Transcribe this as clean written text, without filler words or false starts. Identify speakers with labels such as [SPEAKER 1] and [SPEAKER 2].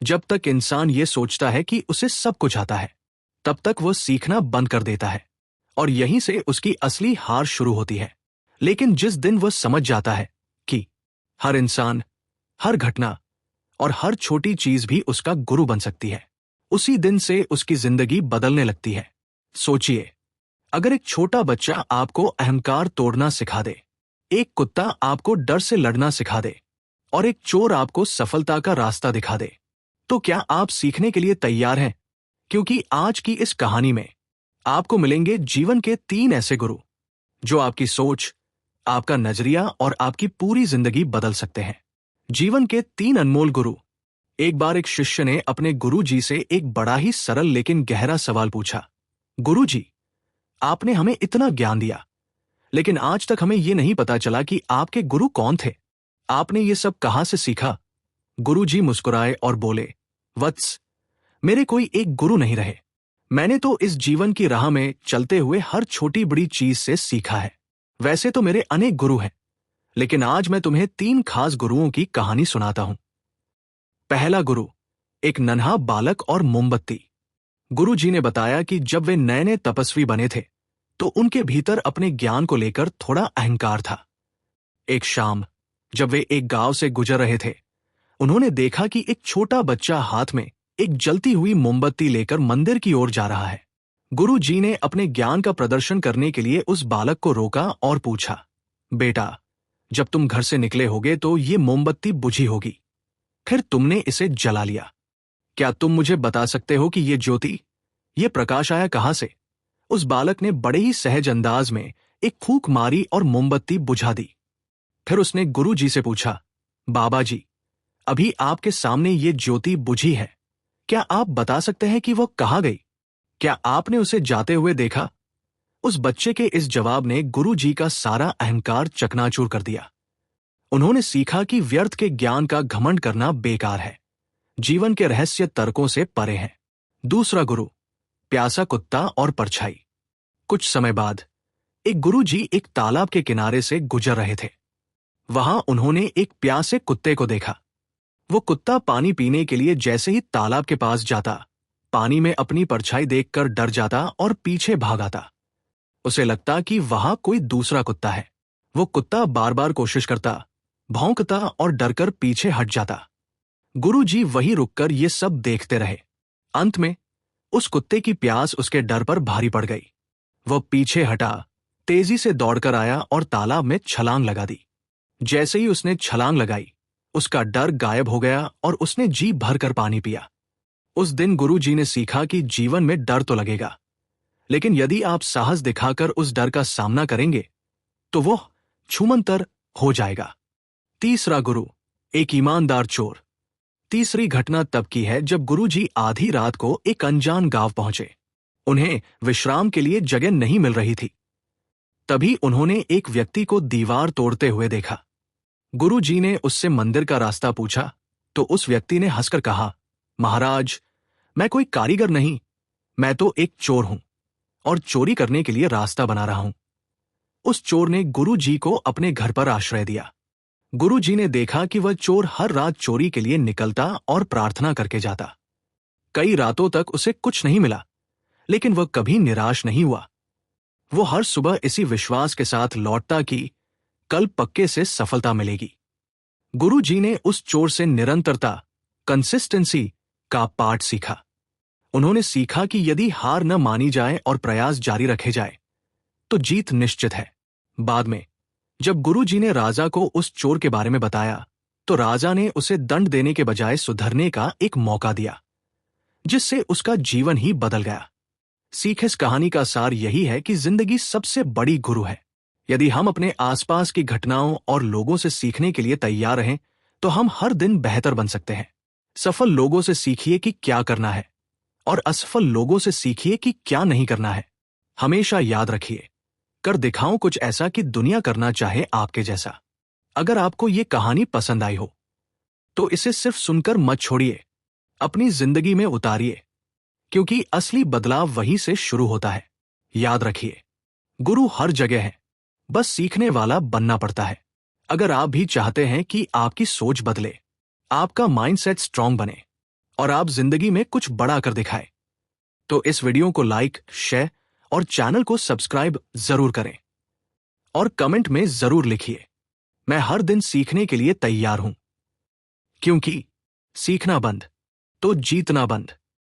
[SPEAKER 1] जब तक इंसान ये सोचता है कि उसे सब कुछ आता है, तब तक वह सीखना बंद कर देता है और यहीं से उसकी असली हार शुरू होती है। लेकिन जिस दिन वह समझ जाता है कि हर इंसान, हर घटना और हर छोटी चीज भी उसका गुरु बन सकती है, उसी दिन से उसकी जिंदगी बदलने लगती है। सोचिए, अगर एक छोटा बच्चा आपको अहंकार तोड़ना सिखा दे, एक कुत्ता आपको डर से लड़ना सिखा दे और एक चोर आपको सफलता का रास्ता दिखा दे, तो क्या आप सीखने के लिए तैयार हैं? क्योंकि आज की इस कहानी में आपको मिलेंगे जीवन के 3 ऐसे गुरु जो आपकी सोच, आपका नजरिया और आपकी पूरी जिंदगी बदल सकते हैं। जीवन के 3 अनमोल गुरु। एक बार एक शिष्य ने अपने गुरु जी से एक बड़ा ही सरल लेकिन गहरा सवाल पूछा। गुरु जी, आपने हमें इतना ज्ञान दिया, लेकिन आज तक हमें यह नहीं पता चला कि आपके गुरु कौन थे। आपने ये सब कहां से सीखा? गुरु जी मुस्कुराए और बोले, वत्स, मेरे कोई एक गुरु नहीं रहे। मैंने तो इस जीवन की राह में चलते हुए हर छोटी बड़ी चीज से सीखा है। वैसे तो मेरे अनेक गुरु हैं, लेकिन आज मैं तुम्हें 3 खास गुरुओं की कहानी सुनाता हूं। पहला गुरु, एक नन्हा बालक और मोमबत्ती। गुरु जी ने बताया कि जब वे नए नए तपस्वी बने थे, तो उनके भीतर अपने ज्ञान को लेकर थोड़ा अहंकार था। एक शाम, जब वे एक गांव से गुजर रहे थे, उन्होंने देखा कि एक छोटा बच्चा हाथ में एक जलती हुई मोमबत्ती लेकर मंदिर की ओर जा रहा है। गुरु जी ने अपने ज्ञान का प्रदर्शन करने के लिए उस बालक को रोका और पूछा, बेटा, जब तुम घर से निकले होगे तो ये मोमबत्ती बुझी होगी, फिर तुमने इसे जला लिया। क्या तुम मुझे बता सकते हो कि ये ज्योति, ये प्रकाश आया कहां से? उस बालक ने बड़े ही सहज अंदाज में एक फूंक मारी और मोमबत्ती बुझा दी। फिर उसने गुरु जी से पूछा, बाबा जी, अभी आपके सामने ये ज्योति बुझी है, क्या आप बता सकते हैं कि वह कहां गई? क्या आपने उसे जाते हुए देखा? उस बच्चे के इस जवाब ने गुरु जी का सारा अहंकार चकनाचूर कर दिया। उन्होंने सीखा कि व्यर्थ के ज्ञान का घमंड करना बेकार है, जीवन के रहस्य तर्कों से परे हैं। दूसरा गुरु, प्यासा कुत्ता और परछाई। कुछ समय बाद एक गुरु जी एक तालाब के किनारे से गुजर रहे थे। वहां उन्होंने एक प्यासे कुत्ते को देखा। वो कुत्ता पानी पीने के लिए जैसे ही तालाब के पास जाता, पानी में अपनी परछाई देखकर डर जाता और पीछे भाग आता। उसे लगता कि वहां कोई दूसरा कुत्ता है। वो कुत्ता बार बार कोशिश करता, भौंकता और डरकर पीछे हट जाता। गुरुजी वहीं रुककर ये सब देखते रहे। अंत में उस कुत्ते की प्यास उसके डर पर भारी पड़ गई। वह पीछे हटा, तेजी से दौड़कर आया और तालाब में छलांग लगा दी। जैसे ही उसने छलांग लगाई, उसका डर गायब हो गया और उसने जी भरकर पानी पिया। उस दिन गुरुजी ने सीखा कि जीवन में डर तो लगेगा, लेकिन यदि आप साहस दिखाकर उस डर का सामना करेंगे, तो वो छूमंतर हो जाएगा। तीसरा गुरु, एक ईमानदार चोर। तीसरी घटना तब की है जब गुरुजी आधी रात को एक अनजान गांव पहुंचे। उन्हें विश्राम के लिए जगह नहीं मिल रही थी। तभी उन्होंने एक व्यक्ति को दीवार तोड़ते हुए देखा। गुरुजी ने उससे मंदिर का रास्ता पूछा तो उस व्यक्ति ने हंसकर कहा, महाराज, मैं कोई कारीगर नहीं, मैं तो एक चोर हूं और चोरी करने के लिए रास्ता बना रहा हूं। उस चोर ने गुरुजी को अपने घर पर आश्रय दिया। गुरुजी ने देखा कि वह चोर हर रात चोरी के लिए निकलता और प्रार्थना करके जाता। कई रातों तक उसे कुछ नहीं मिला, लेकिन वह कभी निराश नहीं हुआ। वो हर सुबह इसी विश्वास के साथ लौटता कि कल पक्के से सफलता मिलेगी। गुरुजी ने उस चोर से निरंतरता, कंसिस्टेंसी का पाठ सीखा। उन्होंने सीखा कि यदि हार न मानी जाए और प्रयास जारी रखे जाए, तो जीत निश्चित है। बाद में जब गुरुजी ने राजा को उस चोर के बारे में बताया, तो राजा ने उसे दंड देने के बजाय सुधरने का एक मौका दिया, जिससे उसका जीवन ही बदल गया। सीख इस कहानी का सार यही है कि जिंदगी सबसे बड़ी गुरु है। यदि हम अपने आसपास की घटनाओं और लोगों से सीखने के लिए तैयार रहें, तो हम हर दिन बेहतर बन सकते हैं। सफल लोगों से सीखिए कि क्या करना है और असफल लोगों से सीखिए कि क्या नहीं करना है। हमेशा याद रखिए, कर दिखाऊं कुछ ऐसा कि दुनिया करना चाहे आपके जैसा। अगर आपको ये कहानी पसंद आई हो, तो इसे सिर्फ सुनकर मत छोड़िए, अपनी जिंदगी में उतारिए, क्योंकि असली बदलाव वहीं से शुरू होता है। याद रखिए, गुरु हर जगह है, बस सीखने वाला बनना पड़ता है। अगर आप भी चाहते हैं कि आपकी सोच बदले, आपका माइंडसेट स्ट्रांग बने और आप जिंदगी में कुछ बड़ा कर दिखाएं। तो इस वीडियो को लाइक, शेयर और चैनल को सब्सक्राइब जरूर करें। और कमेंट में जरूर लिखिए, मैं हर दिन सीखने के लिए तैयार हूं। क्योंकि सीखना बंद तो जीतना बंद।